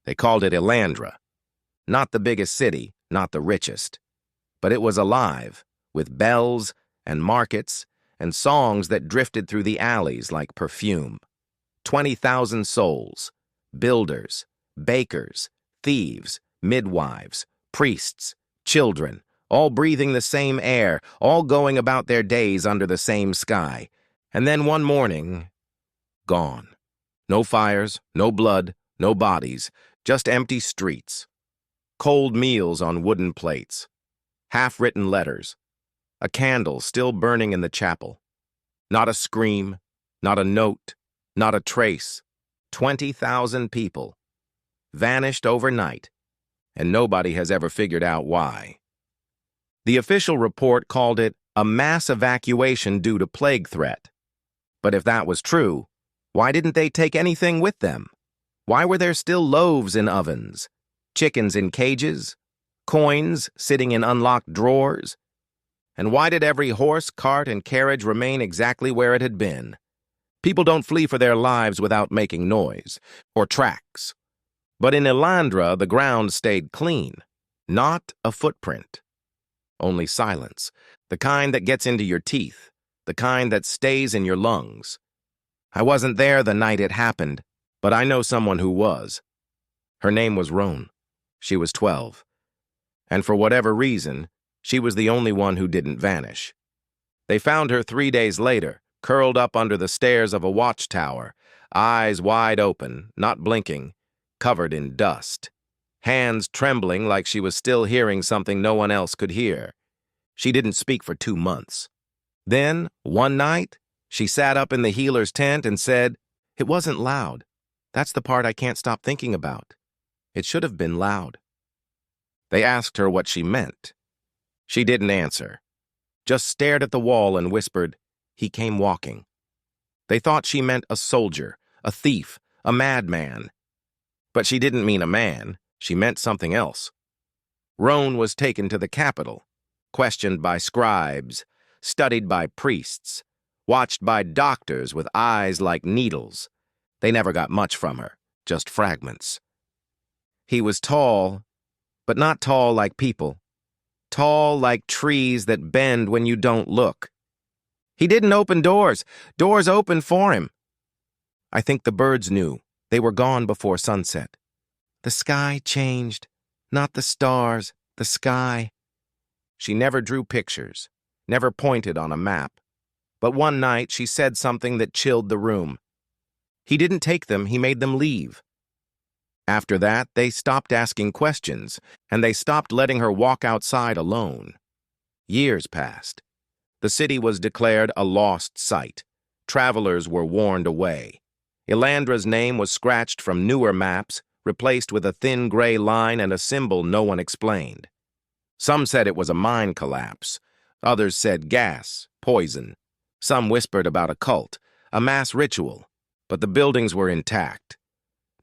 They called it Elandra. Not the biggest city, not the richest. But it was alive, with bells and markets and songs that drifted through the alleys like perfume. 20,000 souls, builders, bakers, thieves, midwives, priests, children, all breathing the same air, all going about their days under the same sky. And then one morning, gone. No fires, no blood, no bodies, just empty streets. Cold meals on wooden plates. Half-written letters. A candle still burning in the chapel. Not a scream, not a note, not a trace. 20,000 people. Vanished overnight, and nobody has ever figured out why. The official report called it a mass evacuation due to plague threat. But if that was true, why didn't they take anything with them? Why were there still loaves in ovens, chickens in cages, coins sitting in unlocked drawers? And why did every horse, cart, and carriage remain exactly where it had been? People don't flee for their lives without making noise, or tracks. But in Elandra, the ground stayed clean, not a footprint. Only silence, the kind that gets into your teeth, the kind that stays in your lungs. I wasn't there the night it happened, but I know someone who was. Her name was Roan. She was 12. And for whatever reason, she was the only one who didn't vanish. They found her 3 days later, curled up under the stairs of a watchtower, eyes wide open, not blinking, covered in dust, hands trembling like she was still hearing something no one else could hear. She didn't speak for 2 months. Then, one night, she sat up in the healer's tent and said, "It wasn't loud. That's the part I can't stop thinking about. It should have been loud." They asked her what she meant. She didn't answer, just stared at the wall and whispered, "He came walking." They thought she meant a soldier, a thief, a madman. But she didn't mean a man. She meant something else. Roan was taken to the capital, questioned by scribes, studied by priests, watched by doctors with eyes like needles. They never got much from her, just fragments. He was tall, but not tall like people. Tall like trees that bend when you don't look. He didn't open doors. Doors opened for him. I think the birds knew. They were gone before sunset. The sky changed. Not the stars, the sky. She never drew pictures, never pointed on a map. But one night she said something that chilled the room. He didn't take them, he made them leave. After that, they stopped asking questions, and they stopped letting her walk outside alone. Years passed. The city was declared a lost site. Travelers were warned away. Elandra's name was scratched from newer maps, replaced with a thin gray line and a symbol no one explained. Some said it was a mine collapse. Others said gas, poison. Some whispered about a cult, a mass ritual. But the buildings were intact.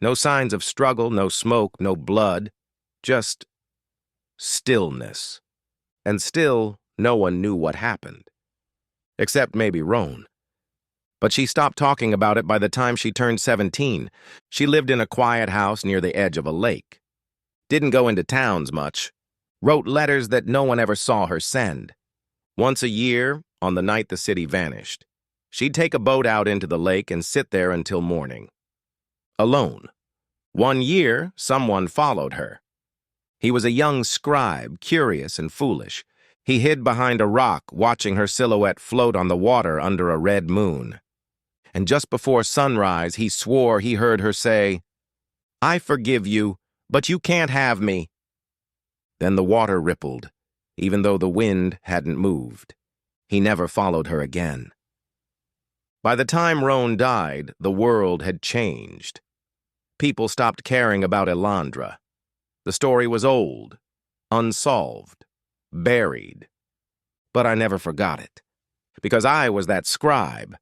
No signs of struggle, no smoke, no blood. Just stillness. And still, no one knew what happened. Except maybe Roan. But she stopped talking about it by the time she turned 17. She lived in a quiet house near the edge of a lake. Didn't go into towns much. Wrote letters that no one ever saw her send. Once a year, on the night the city vanished, she'd take a boat out into the lake and sit there until morning. Alone. 1 year, someone followed her. He was a young scribe, curious and foolish. He hid behind a rock, watching her silhouette float on the water under a red moon. And just before sunrise, he swore he heard her say, "I forgive you, but you can't have me." Then the water rippled, even though the wind hadn't moved. He never followed her again. By the time Roan died, the world had changed. People stopped caring about Elandra. The story was old, unsolved, buried. But I never forgot it, because I was that scribe,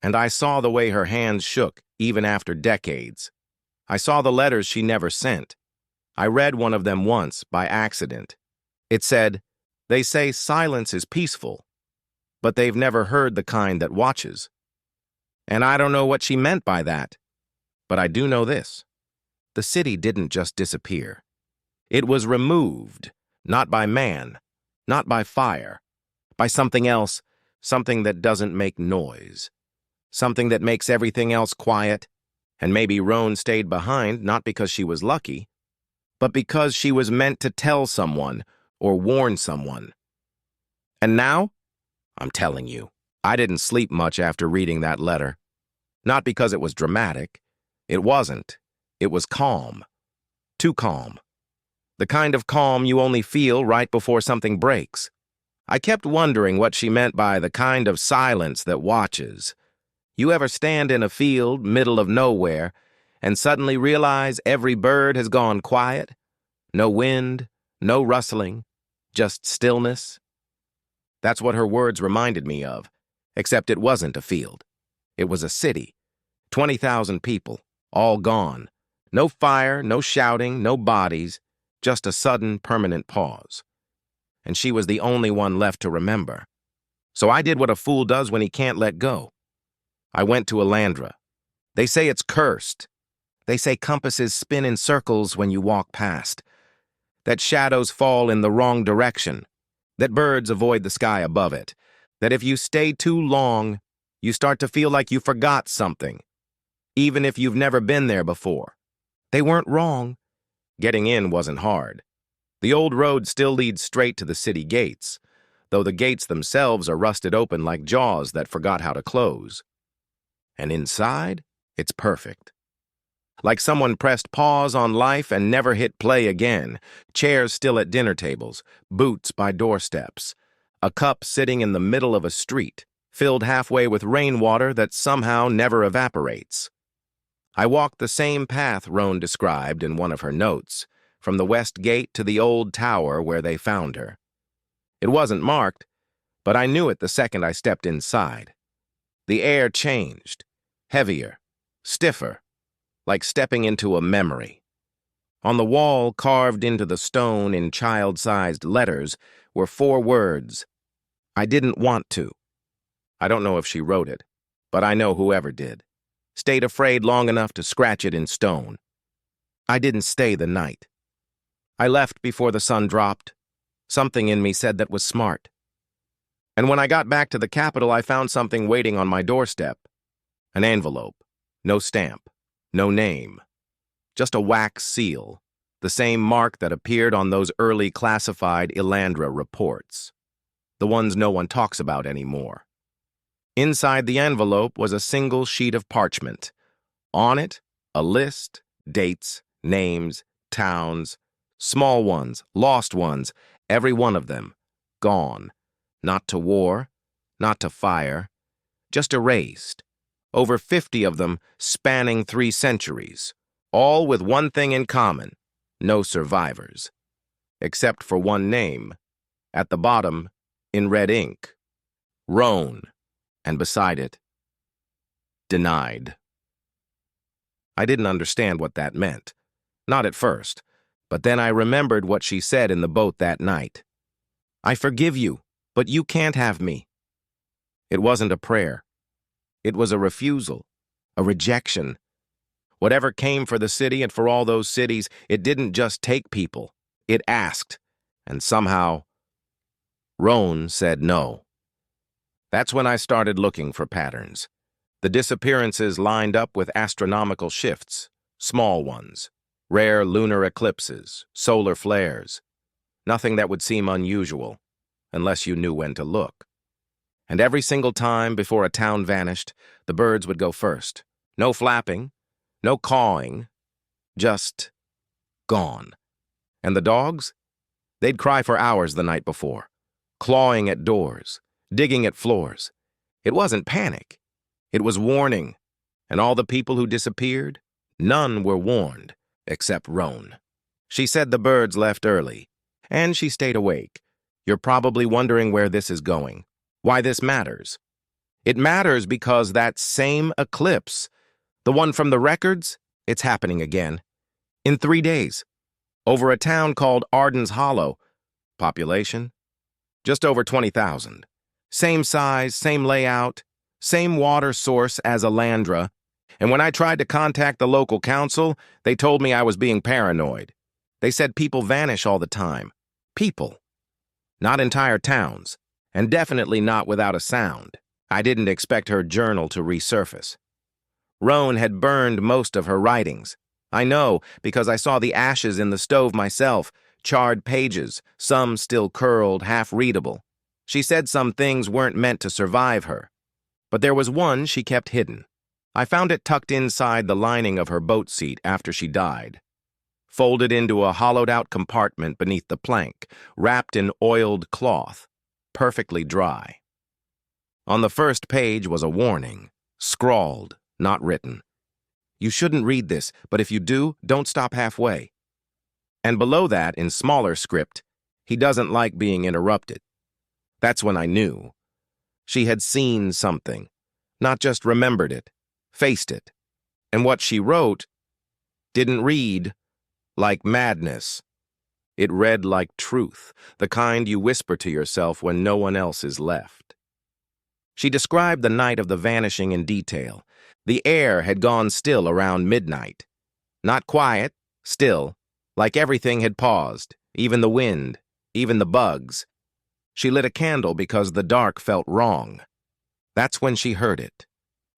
and I saw the way her hands shook even after decades. I saw the letters she never sent. I read one of them once by accident. It said, "They say silence is peaceful, but they've never heard the kind that watches." And I don't know what she meant by that, but I do know this. The city didn't just disappear. It was removed, not by man, not by fire, by something else, something that doesn't make noise, something that makes everything else quiet. And maybe Roan stayed behind not because she was lucky, but because she was meant to tell someone or warn someone. And now, I'm telling you, I didn't sleep much after reading that letter. Not because it was dramatic. It wasn't. It was calm. Too calm. The kind of calm you only feel right before something breaks. I kept wondering what she meant by the kind of silence that watches. You ever stand in a field, middle of nowhere, and suddenly realize every bird has gone quiet? No wind, no rustling, just stillness? That's what her words reminded me of, except it wasn't a field. It was a city. 20,000 people, all gone. No fire, no shouting, no bodies, just a sudden, permanent pause. And she was the only one left to remember. So I did what a fool does when he can't let go. I went to Elandra. They say it's cursed. They say compasses spin in circles when you walk past, that shadows fall in the wrong direction, that birds avoid the sky above it, that if you stay too long, you start to feel like you forgot something, even if you've never been there before. They weren't wrong. Getting in wasn't hard. The old road still leads straight to the city gates, though the gates themselves are rusted open like jaws that forgot how to close. And inside, it's perfect. Like someone pressed pause on life and never hit play again. Chairs still at dinner tables, boots by doorsteps, a cup sitting in the middle of a street, filled halfway with rainwater that somehow never evaporates. I walked the same path Roan described in one of her notes, from the west gate to the old tower where they found her. It wasn't marked, but I knew it the second I stepped inside. The air changed, heavier, stiffer, like stepping into a memory. On the wall, carved into the stone in child-sized letters, were 4 words. I didn't want to. I don't know if she wrote it, but I know whoever did. Stayed afraid long enough to scratch it in stone. I didn't stay the night. I left before the sun dropped. Something in me said that was smart. And when I got back to the capital, I found something waiting on my doorstep. An envelope. No stamp. No name. Just a wax seal. The same mark that appeared on those early classified Elandra reports. The ones no one talks about anymore. Inside the envelope was a single sheet of parchment. On it, a list, dates, names, towns, small ones, lost ones, every one of them, gone. Not to war, not to fire, just erased. Over 50 of them spanning 3 centuries, all with one thing in common, no survivors. Except for one name, at the bottom, in red ink, Roan, and beside it, denied. I didn't understand what that meant, not at first, but then I remembered what she said in the boat that night. I forgive you, but you can't have me. It wasn't a prayer. It was a refusal, a rejection. Whatever came for the city and for all those cities, it didn't just take people. It asked, and somehow, Roan said no. That's when I started looking for patterns. The disappearances lined up with astronomical shifts, small ones, rare lunar eclipses, solar flares. Nothing that would seem unusual, unless you knew when to look. And every single time before a town vanished, the birds would go first. No flapping, no cawing, just gone. And the dogs? They'd cry for hours the night before, clawing at doors, digging at floors. It wasn't panic. It was warning. And all the people who disappeared, none were warned, except Roan. She said the birds left early, and she stayed awake. You're probably wondering where this is going, why this matters. It matters because that same eclipse, the one from the records, it's happening again. In 3 days. Over a town called Arden's Hollow. Population? Just over 20,000. Same size, same layout, same water source as Elandra, And when I tried to contact the local council, they told me I was being paranoid. They said people vanish all the time. People. Not entire towns. And definitely not without a sound. I didn't expect her journal to resurface. Roan had burned most of her writings. I know, because I saw the ashes in the stove myself, charred pages, some still curled, half-readable. She said some things weren't meant to survive her. But there was one she kept hidden. I found it tucked inside the lining of her boat seat after she died. Folded into a hollowed-out compartment beneath the plank, wrapped in oiled cloth, perfectly dry. On the first page was a warning, scrawled, not written. You shouldn't read this, but if you do, don't stop halfway. And below that, in smaller script, he doesn't like being interrupted. That's when I knew. She had seen something, not just remembered it, faced it. And what she wrote didn't read like madness. It read like truth, the kind you whisper to yourself when no one else is left. She described the night of the vanishing in detail. The air had gone still around midnight. Not quiet, still, like everything had paused, even the wind, even the bugs. She lit a candle because the dark felt wrong. That's when she heard it.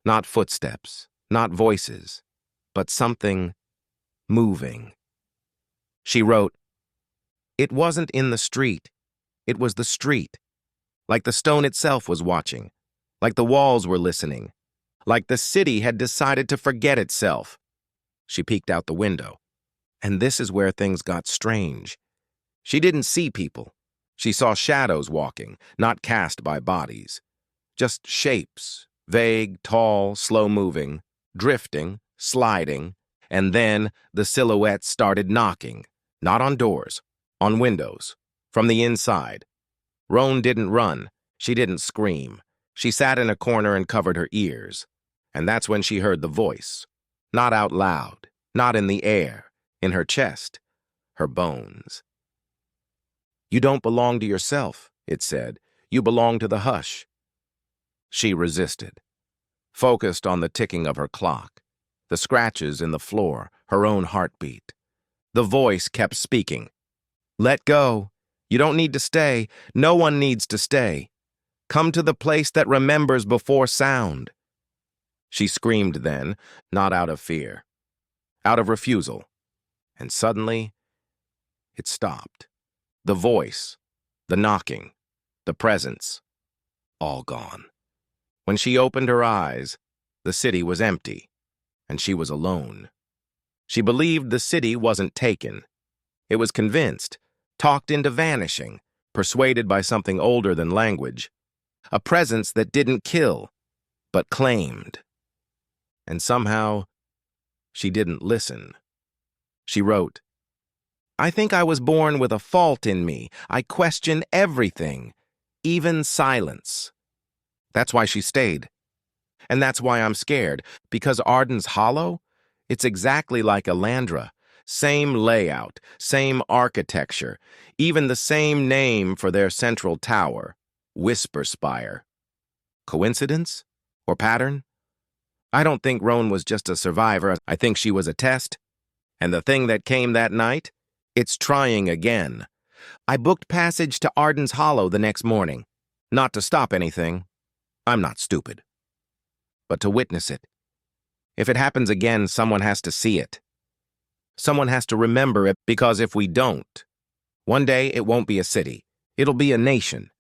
Not footsteps, not voices, but something moving. She wrote, "It wasn't in the street. It was the street. Like the stone itself was watching. Like the walls were listening. Like the city had decided to forget itself." She peeked out the window. And this is where things got strange. She didn't see people. She saw shadows walking, not cast by bodies. Just shapes, vague, tall, slow-moving, drifting, sliding, and then the silhouettes started knocking. Not on doors, on windows, from the inside. Roan didn't run. She didn't scream. She sat in a corner and covered her ears. And that's when she heard the voice. Not out loud, not in the air, in her chest, her bones. "You don't belong to yourself," it said. "You belong to the hush." She resisted, focused on the ticking of her clock, the scratches in the floor, her own heartbeat. The voice kept speaking. "Let go. You don't need to stay. No one needs to stay. Come to the place that remembers before sound." She screamed then, not out of fear, out of refusal. And suddenly, it stopped. The voice, the knocking, the presence, all gone. When she opened her eyes, the city was empty, and she was alone. She believed the city wasn't taken. It was convinced, talked into vanishing, persuaded by something older than language. A presence that didn't kill, but claimed. And somehow, she didn't listen. She wrote, "I think I was born with a fault in me. I question everything, even silence." That's why she stayed. And that's why I'm scared, because Arden's Hollow, it's exactly like Elandra. Same layout, same architecture, even the same name for their central tower, Whisper Spire. Coincidence? Or pattern? I don't think Roan was just a survivor. I think she was a test. And the thing that came that night? It's trying again. I booked passage to Arden's Hollow the next morning. Not to stop anything. I'm not stupid. But to witness it. If it happens again, someone has to see it. Someone has to remember it, because if we don't, one day it won't be a city. It'll be a nation.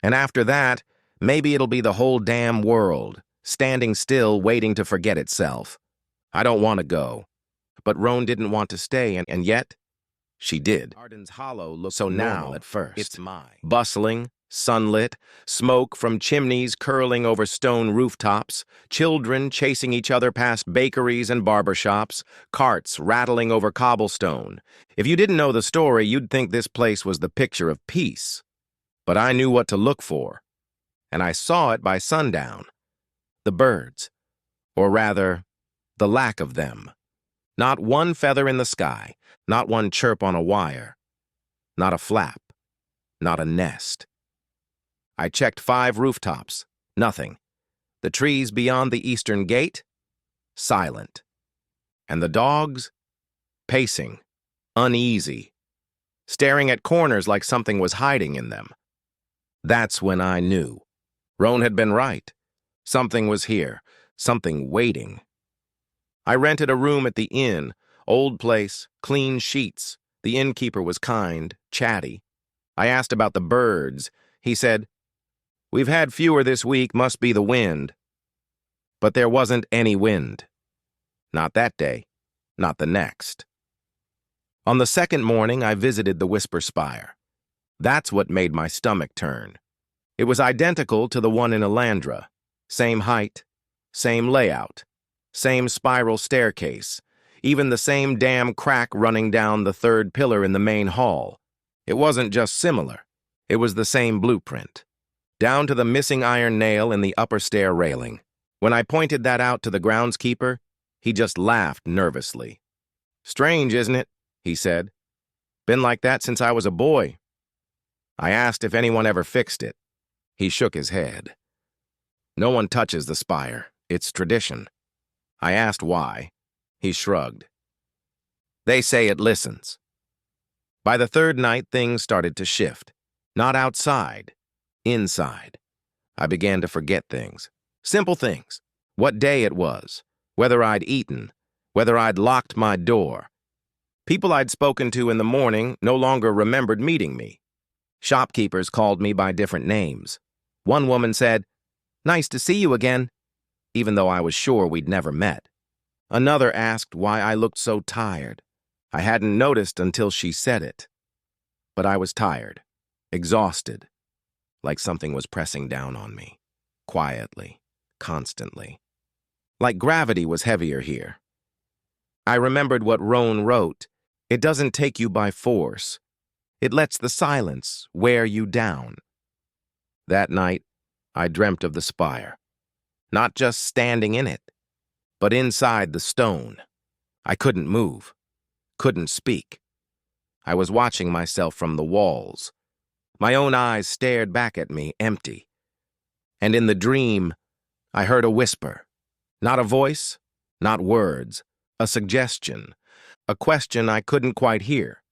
And after that, maybe it'll be the whole damn world, standing still, waiting to forget itself. I don't want to go. But Roan didn't want to stay, and yet, she did. Arden's Hollow looked so normal at first. It's mine. Bustling, sunlit, smoke from chimneys curling over stone rooftops, children chasing each other past bakeries and barber shops, carts rattling over cobblestone. If you didn't know the story, you'd think this place was the picture of peace. But I knew what to look for, and I saw it by sundown. The birds, or rather, the lack of them. Not one feather in the sky, not one chirp on a wire, not a flap, not a nest. I checked 5 rooftops, nothing. The trees beyond the eastern gate, silent. And the dogs? Pacing, uneasy, staring at corners like something was hiding in them. That's when I knew. Roan had been right. Something was here, something waiting. I rented a room at the inn, old place, clean sheets. The innkeeper was kind, chatty. I asked about the birds. He said, "We've had fewer this week, must be the wind." But there wasn't any wind. Not that day, not the next. On the second morning, I visited the Whisper Spire. That's what made my stomach turn. It was identical to the one in Elandra. Same height, same layout, same spiral staircase, even the same damn crack running down the third pillar in the main hall. It wasn't just similar. It was the same blueprint. Down to the missing iron nail in the upper stair railing. When I pointed that out to the groundskeeper, he just laughed nervously. "Strange, isn't it?" he said. "Been like that since I was a boy." I asked if anyone ever fixed it. He shook his head. "No one touches the spire. It's tradition." I asked why. He shrugged. "They say it listens." By the third night, things started to shift. Not outside, inside. I began to forget things. Simple things. What day it was, whether I'd eaten, whether I'd locked my door. People I'd spoken to in the morning no longer remembered meeting me. Shopkeepers called me by different names. One woman said, "Nice to see you again," even though I was sure we'd never met. Another asked why I looked so tired. I hadn't noticed until she said it. But I was tired, exhausted, like something was pressing down on me, quietly, constantly. Like gravity was heavier here. I remembered what Roan wrote. It doesn't take you by force. It lets the silence wear you down. That night, I dreamt of the spire. Not just standing in it, but inside the stone. I couldn't move, couldn't speak. I was watching myself from the walls. My own eyes stared back at me, empty. And in the dream, I heard a whisper. Not a voice, not words, a suggestion, a question I couldn't quite hear.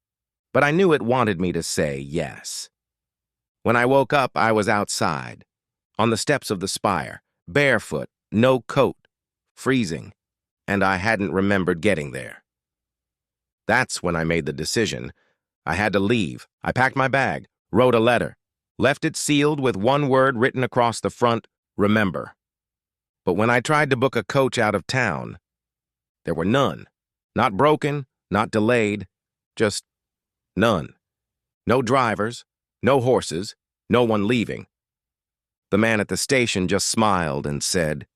But I knew it wanted me to say yes. When I woke up, I was outside, on the steps of the spire, barefoot, no coat, freezing, and I hadn't remembered getting there. That's when I made the decision. I had to leave. I packed my bag, wrote a letter, left it sealed with one word written across the front, "Remember." But when I tried to book a coach out of town, there were none. Not broken, not delayed, just none. No drivers, no horses, no one leaving. The man at the station just smiled and said,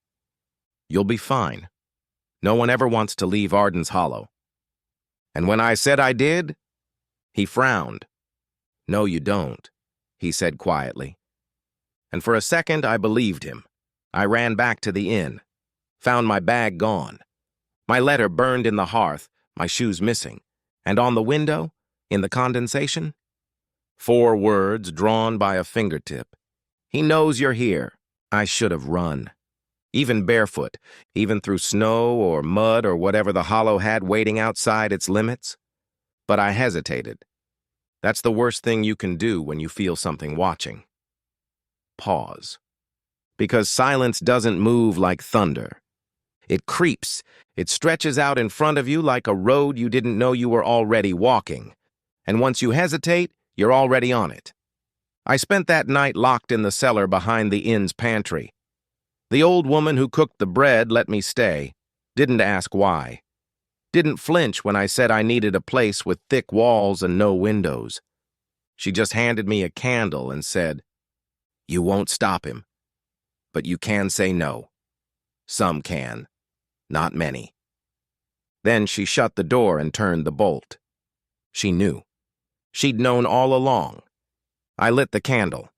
"You'll be fine. No one ever wants to leave Arden's Hollow." And when I said I did, he frowned. "No, you don't," he said quietly. And for a second, I believed him. I ran back to the inn, found my bag gone. My letter burned in the hearth, my shoes missing, and on the window, in the condensation, 4 words drawn by a fingertip. "He knows you're here." I should have run. Even barefoot, even through snow or mud or whatever the hollow had waiting outside its limits. But I hesitated. That's the worst thing you can do when you feel something watching. Pause. Because silence doesn't move like thunder. It creeps. It stretches out in front of you like a road you didn't know you were already walking. And once you hesitate, you're already on it. I spent that night locked in the cellar behind the inn's pantry. The old woman who cooked the bread let me stay, didn't ask why. Didn't flinch when I said I needed a place with thick walls and no windows. She just handed me a candle and said, "You won't stop him. But you can say no. Some can. Not many." Then she shut the door and turned the bolt. She knew. She'd known all along. I lit the candle.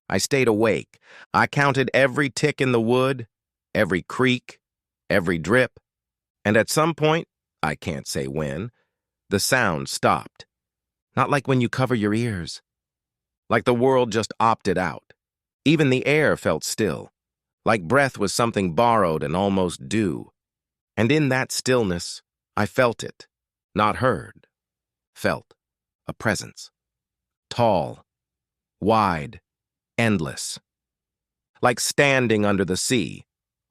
I stayed awake. I counted every tick in the wood, every creak, every drip, and at some point, I can't say when, the sound stopped. Not like when you cover your ears. Like the world just opted out. Even the air felt still. Like breath was something borrowed and almost due. And in that stillness, I felt it, not heard, felt a presence. Tall, wide, endless. Like standing under the sea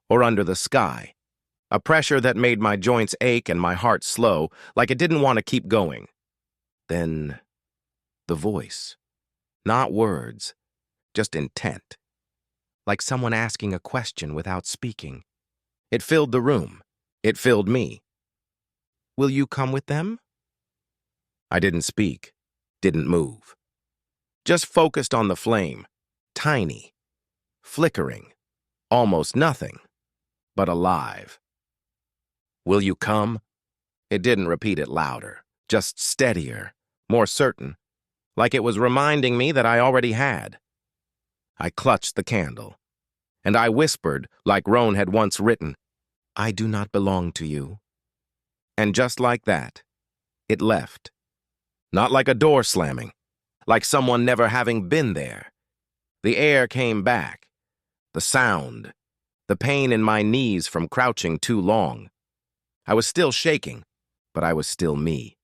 or under the sky. A pressure that made my joints ache and my heart slow, like it didn't want to keep going. Then, the voice. Not words, just intent. Like someone asking a question without speaking. It filled the room. It filled me. Will you come with them? I didn't speak, didn't move. Just focused on the flame, tiny, flickering, almost nothing, but alive. Will you come? It didn't repeat it louder, just steadier, more certain, like it was reminding me that I already had. I clutched the candle, and I whispered, like Roan had once written, I do not belong to you. And just like that, it left. Not like a door slamming, like someone never having been there. The air came back, the sound, the pain in my knees from crouching too long. I was still shaking, but I was still me.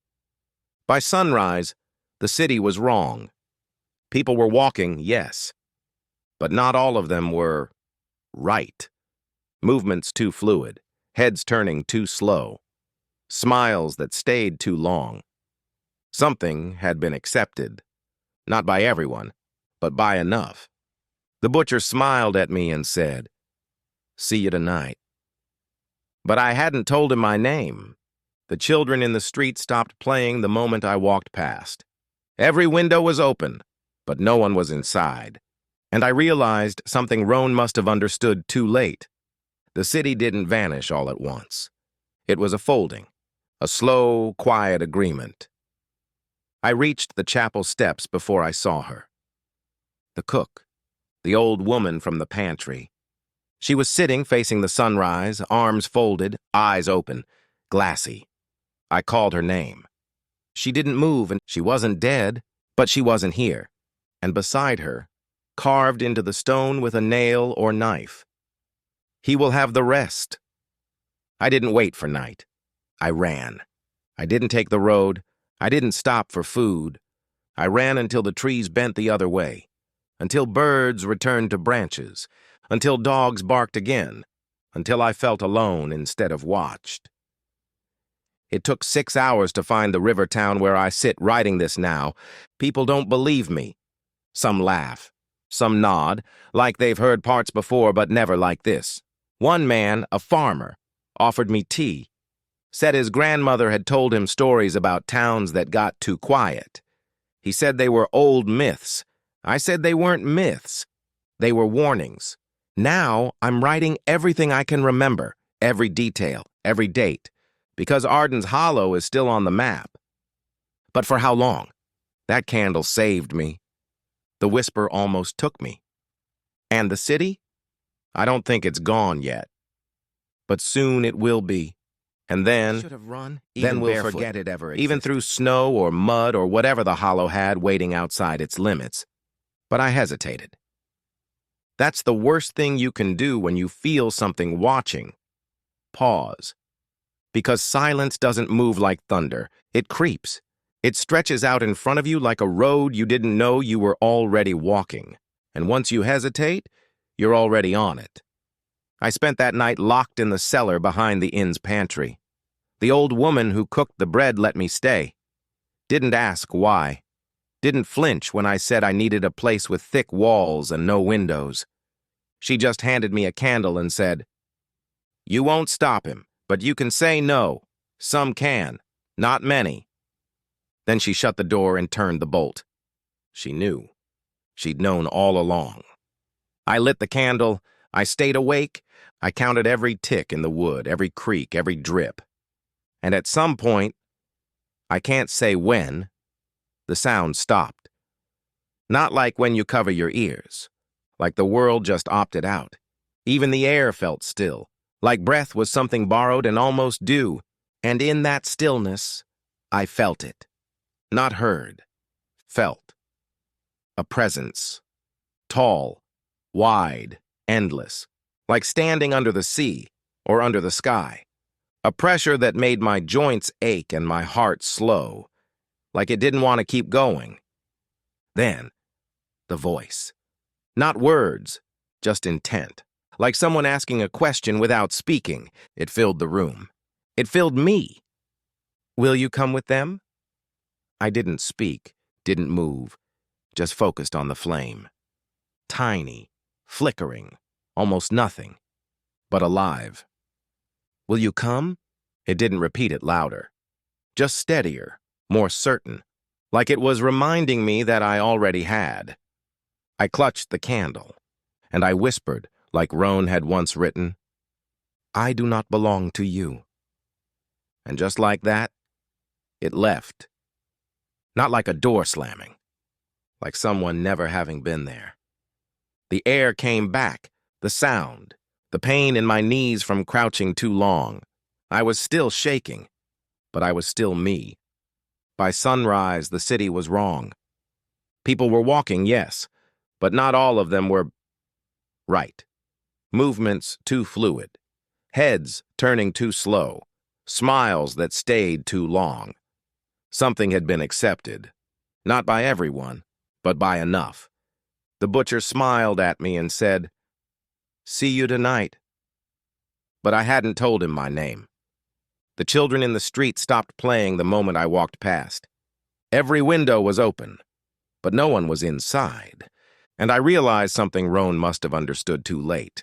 By sunrise, the city was wrong. People were walking, yes, but not all of them were right. Movements too fluid, heads turning too slow, smiles that stayed too long. Something had been accepted, not by everyone, but by enough. The butcher smiled at me and said, See you tonight. But I hadn't told him my name. The children in the street stopped playing the moment I walked past. Every window was open, but no one was inside. And I realized something Roan must have understood too late. The city didn't vanish all at once. It was a folding, a slow, quiet agreement. I reached the chapel steps before I saw her. The cook, the old woman from the pantry. She was sitting facing the sunrise, arms folded, eyes open, glassy. I called her name. She didn't move, and she wasn't dead, but she wasn't here. And beside her, carved into the stone with a nail or knife, He will have the rest. I didn't wait for night. I ran. I didn't take the road. I didn't stop for food. I ran until the trees bent the other way, until birds returned to branches, until dogs barked again, until I felt alone instead of watched. It took 6 hours to find the river town where I sit writing this now. People don't believe me. Some laugh. Some nod, like they've heard parts before but never like this. One man, a farmer, offered me tea. Said his grandmother had told him stories about towns that got too quiet. He said they were old myths. I said they weren't myths. They were warnings. Now I'm writing everything I can remember, every detail, every date, because Arden's Hollow is still on the map. But for how long? That candle saved me. The whisper almost took me. And the city? I don't think it's gone yet. But soon it will be. And then, then we'll forget it ever existed. Even through snow or mud or whatever the Hollow had waiting outside its limits. But I hesitated. That's the worst thing you can do when you feel something watching. Pause. Because silence doesn't move like thunder. It creeps. It stretches out in front of you like a road you didn't know you were already walking. And once you hesitate, you're already on it. I spent that night locked in the cellar behind the inn's pantry. The old woman who cooked the bread let me stay. Didn't ask why. Didn't flinch when I said I needed a place with thick walls and no windows. She just handed me a candle and said, You won't stop him, but you can say no. Some can, not many. Then she shut the door and turned the bolt. She knew. She'd known all along. I lit the candle. I stayed awake. I counted every tick in the wood, every creak, every drip. And at some point, I can't say when, the sound stopped. Not like when you cover your ears, like the world just opted out. Even the air felt still, like breath was something borrowed and almost due. And in that stillness, I felt it. Not heard, felt. A presence. Tall, wide, endless. Like standing under the sea or under the sky. A pressure that made my joints ache and my heart slow, like it didn't want to keep going. Then, the voice. Not words, just intent. Like someone asking a question without speaking. It filled the room. It filled me. Will you come with them? I didn't speak, didn't move, just focused on the flame. Tiny, flickering, almost nothing, but alive. Will you come? It didn't repeat it louder. Just steadier, more certain, like it was reminding me that I already had. I clutched the candle, and I whispered, like Roan had once written, I do not belong to you. And just like that, it left. Not like a door slamming, like someone never having been there. The air came back, the sound, the pain in my knees from crouching too long. I was still shaking, but I was still me. By sunrise, the city was wrong. People were walking, yes, but not all of them were right. Movements too fluid. Heads turning too slow. Smiles that stayed too long. Something had been accepted. Not by everyone, but by enough. The butcher smiled at me and said, See you tonight. But I hadn't told him my name. The children in the street stopped playing the moment I walked past. Every window was open, but no one was inside. And I realized something Roan must have understood too late.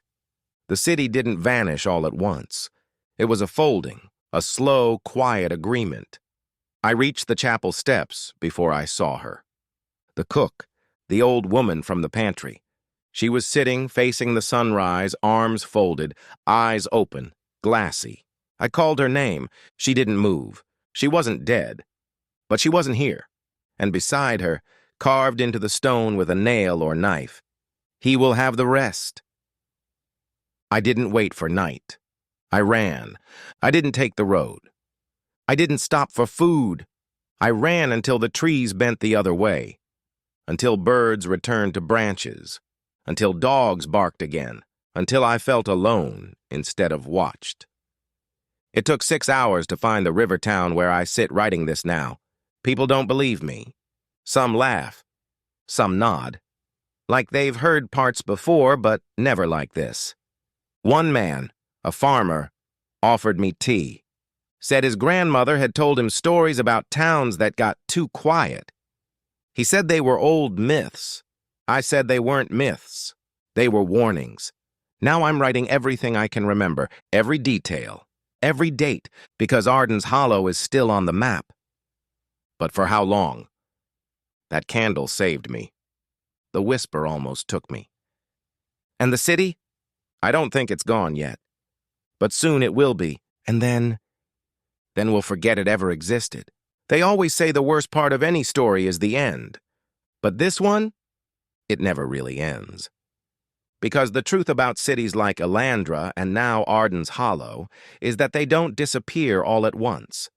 The city didn't vanish all at once. It was a folding, a slow, quiet agreement. I reached the chapel steps before I saw her. The cook, the old woman from the pantry. She was sitting, facing the sunrise, arms folded, eyes open, glassy. I called her name. She didn't move. She wasn't dead. But she wasn't here. And beside her, carved into the stone with a nail or knife, He will have the rest. I didn't wait for night. I ran. I didn't take the road. I didn't stop for food. I ran until the trees bent the other way, until birds returned to branches, until dogs barked again, until I felt alone instead of watched. It took 6 hours to find the river town where I sit writing this now. People don't believe me. Some laugh. Some nod. Like they've heard parts before, but never like this. One man, a farmer, offered me tea. Said his grandmother had told him stories about towns that got too quiet. He said they were old myths. I said they weren't myths. They were warnings. Now I'm writing everything I can remember, every detail, every date, because Arden's Hollow is still on the map. But for how long? That candle saved me. The whisper almost took me. And the city? I don't think it's gone yet. But soon it will be, and then we'll forget it ever existed. They always say the worst part of any story is the end. But this one, it never really ends. Because the truth about cities like Elandra and now Arden's Hollow is that they don't disappear all at once.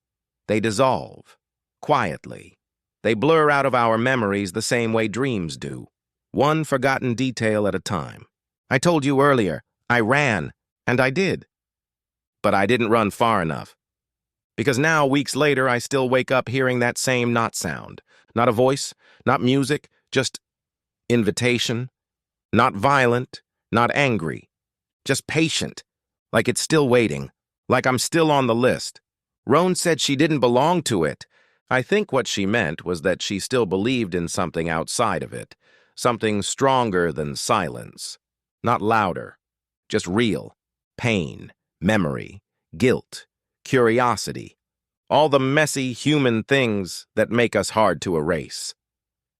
They dissolve, quietly. They blur out of our memories the same way dreams do, one forgotten detail at a time. I told you earlier, I ran, and I did. But I didn't run far enough. Because now, weeks later, I still wake up hearing that same not sound. Not a voice, not music, just invitation. Not violent, not angry. Just patient, like it's still waiting, like I'm still on the list. Roan said she didn't belong to it. I think what she meant was that she still believed in something outside of it, something stronger than silence. Not louder, just real. Pain, memory, guilt, curiosity, all the messy human things that make us hard to erase.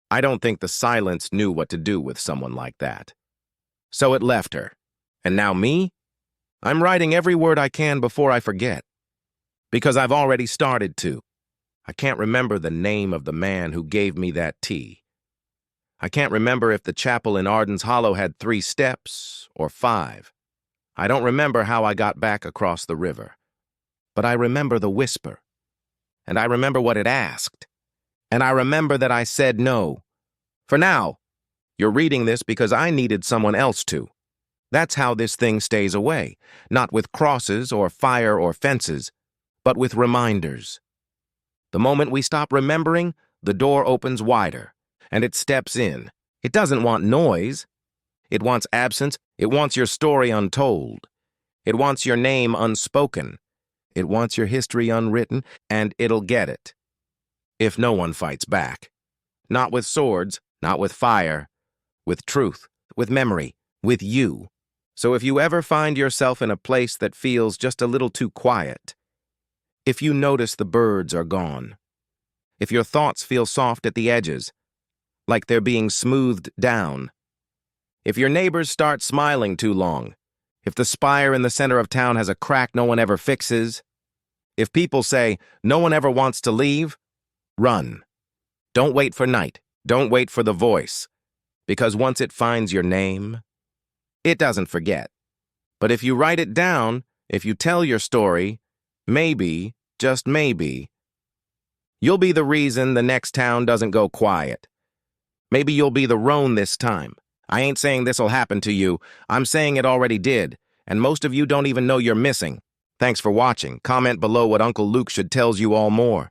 I don't think the silence knew what to do with someone like that. So it left her. And now me? I'm writing every word I can before I forget. Because I've already started to. I can't remember the name of the man who gave me that tea. I can't remember if the chapel in Arden's Hollow had 3 steps or 5. I don't remember how I got back across the river. But I remember the whisper. And I remember what it asked. And I remember that I said no. For now, you're reading this because I needed someone else to. That's how this thing stays away. Not with crosses or fire or fences, but with reminders. The moment we stop remembering, the door opens wider, and it steps in. It doesn't want noise. It wants absence. It wants your story untold. It wants your name unspoken. It wants your history unwritten, and it'll get it. If no one fights back. Not with swords, not with fire, with truth, with memory, with you. So if you ever find yourself in a place that feels just a little too quiet, if you notice the birds are gone, if your thoughts feel soft at the edges, like they're being smoothed down, if your neighbors start smiling too long, if the spire in the center of town has a crack no one ever fixes, if people say no one ever wants to leave, run. Don't wait for night. Don't wait for the voice. Because once it finds your name, it doesn't forget. But if you write it down, if you tell your story, maybe, just maybe, you'll be the reason the next town doesn't go quiet. Maybe you'll be the roan this time. I ain't saying this'll happen to you. I'm saying it already did, and most of you don't even know you're missing. Thanks for watching. Comment below what Uncle Luke should tells you all more.